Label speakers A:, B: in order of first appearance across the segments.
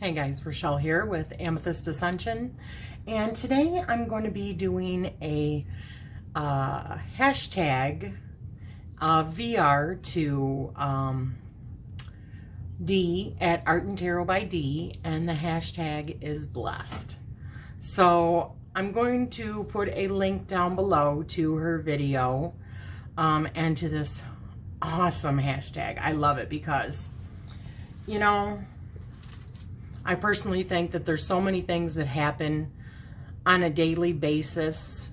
A: Hey guys, Rochelle here with Amethyst Ascension, and today I'm going to be doing a hashtag VR to D at Art and Tarot by D, and the hashtag is blessed. So I'm going to put a link down below to her video and to this awesome hashtag. I love it because, you know, I personally think that there's so many things that happen on a daily basis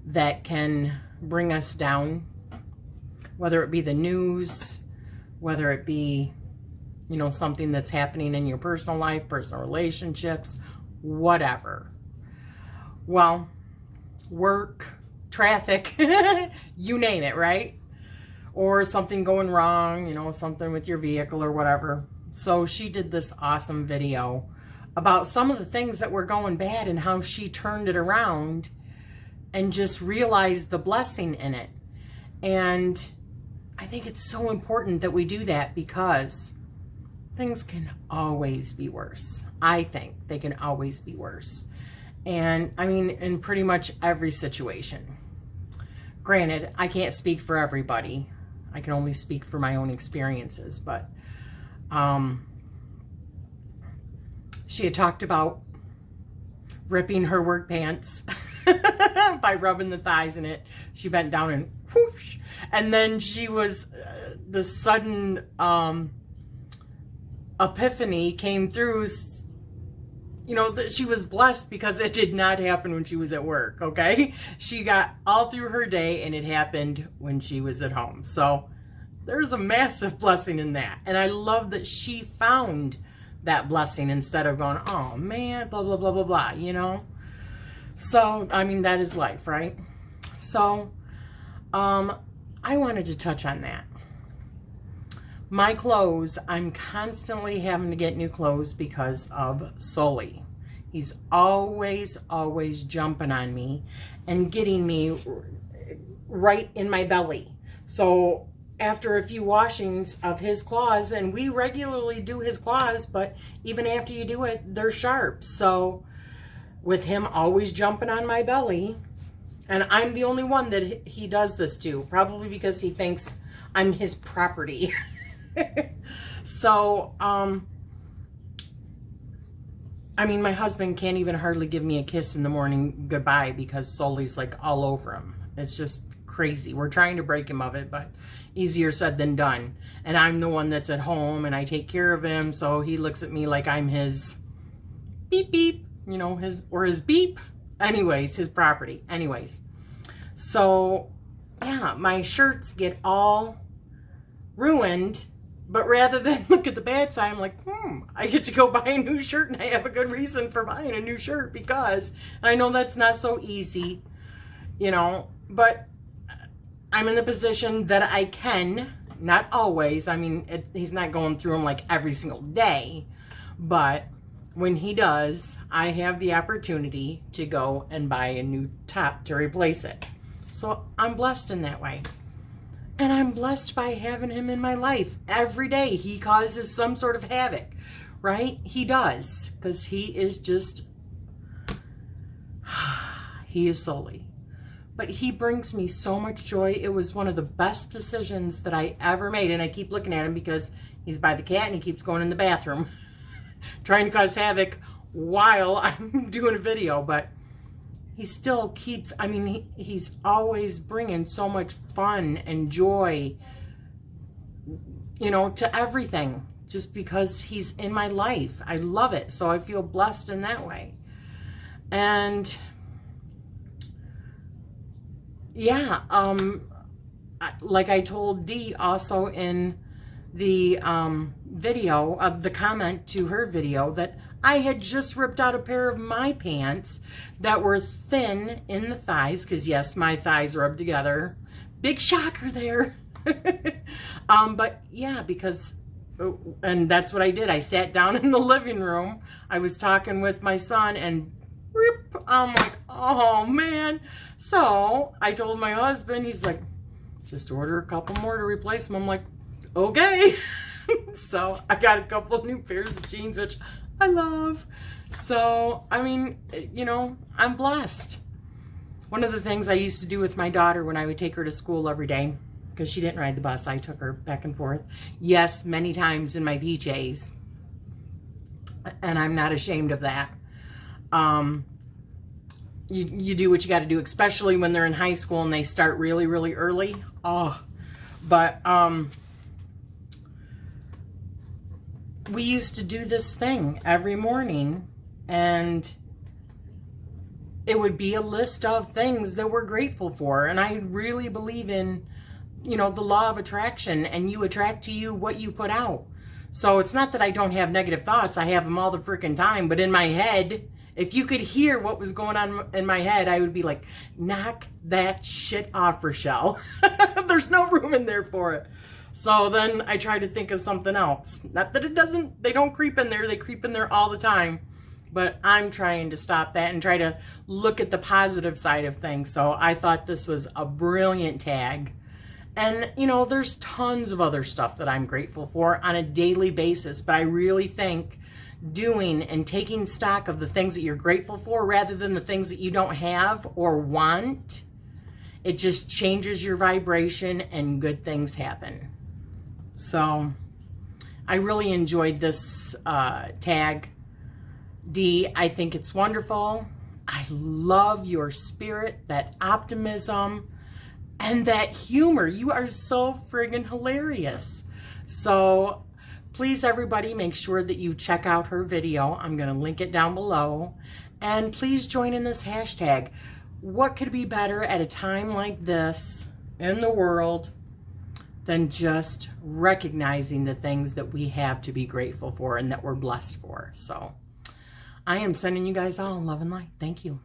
A: that can bring us down, whether it be the news, whether it be, you know, something that's happening in your personal life, personal relationships, whatever. Well, work, traffic, you name it, right? Or something going wrong, you know, something with your vehicle or whatever. So she did this awesome video about some of the things that were going bad and how she turned it around and just realized the blessing in it. And I think it's so important that we do that because things can always be worse. I think they can always be worse. And I mean, in pretty much every situation. Granted, I can't speak for everybody. I can only speak for my own experiences, but she had talked about ripping her work pants by rubbing the thighs in it. She bent down and whoosh, and then she was the sudden epiphany came through. You know, that she was blessed because it did not happen when she was at work, okay? She got all through her day and it happened when she was at home. So there's a massive blessing in that. And I love that she found that blessing instead of going, oh man, blah, blah, blah, blah, blah, you know? So, I mean, that is life, right? So, I wanted to touch on that. My clothes, I'm constantly having to get new clothes because of Sully. He's always jumping on me and getting me right in my belly. So after a few washings of his claws, and we regularly do his claws, but even after you do it, they're sharp. So with him always jumping on my belly, and I'm the only one that he does this to, probably because he thinks I'm his property. So, I mean, my husband can't even hardly give me a kiss in the morning goodbye because Sully's like all over him. It's just crazy. We're trying to break him of it, but easier said than done. And I'm the one that's at home and I take care of him, so he looks at me like I'm his beep beep, you know, his beep. Anyways, his property. Anyways. So, yeah, my shirts get all ruined. But rather than look at the bad side, I'm like, I get to go buy a new shirt, and I have a good reason for buying a new shirt because, and I know that's not so easy, you know, but I'm in the position that I can, not always. I mean, he's not going through them like every single day, but when he does, I have the opportunity to go and buy a new top to replace it. So I'm blessed in that way. And I'm blessed by having him in my life. Every day he causes some sort of havoc, right? He does, because he is just, he is Sully. But he brings me so much joy. It was one of the best decisions that I ever made. And I keep looking at him because he's by the cat and he keeps going in the bathroom, trying to cause havoc while I'm doing a video. But he still keeps, I mean, he's always bringing so much fun and joy, you know, to everything just because he's in my life. I love it. So I feel blessed in that way. And yeah, like I told Dee also in the video of the comment to her video that I had just ripped out a pair of my pants that were thin in the thighs, because yes, my thighs rub together. Big shocker there. But yeah, because, and that's what I did. I sat down in the living room. I was talking with my son and rip, I'm like, oh man. So I told my husband, he's like, just order a couple more to replace them. I'm like, okay. So I got a couple of new pairs of jeans, which I love. So, I mean, you know, I'm blessed. One of the things I used to do with my daughter when I would take her to school every day, because she didn't ride the bus, I took her back and forth. Yes, many times in my PJs. And I'm not ashamed of that. You do what you got to do, especially when they're in high school and they start really, really early. Oh, but we used to do this thing every morning, and it would be a list of things that we're grateful for. And I really believe in, you know, the law of attraction, and you attract to you what you put out. So it's not that I don't have negative thoughts. I have them all the freaking time. But in my head, if you could hear what was going on in my head, I would be like, knock that shit off, Rochelle. There's no room in there for it. So then I try to think of something else. Not that it doesn't, they don't creep in there. They creep in there all the time. But I'm trying to stop that and try to look at the positive side of things. So I thought this was a brilliant tag. And, you know, there's tons of other stuff that I'm grateful for on a daily basis. But I really think doing and taking stock of the things that you're grateful for rather than the things that you don't have or want, it just changes your vibration and good things happen. So I really enjoyed this tag, Dee. I think it's wonderful. I love your spirit, that optimism, and that humor. You are so friggin' hilarious. So please, everybody, make sure that you check out her video. I'm going to link it down below. And please join in this hashtag. What could be better at a time like this in the world than just recognizing the things that we have to be grateful for and that we're blessed for? So I am sending you guys all love and light. Thank you.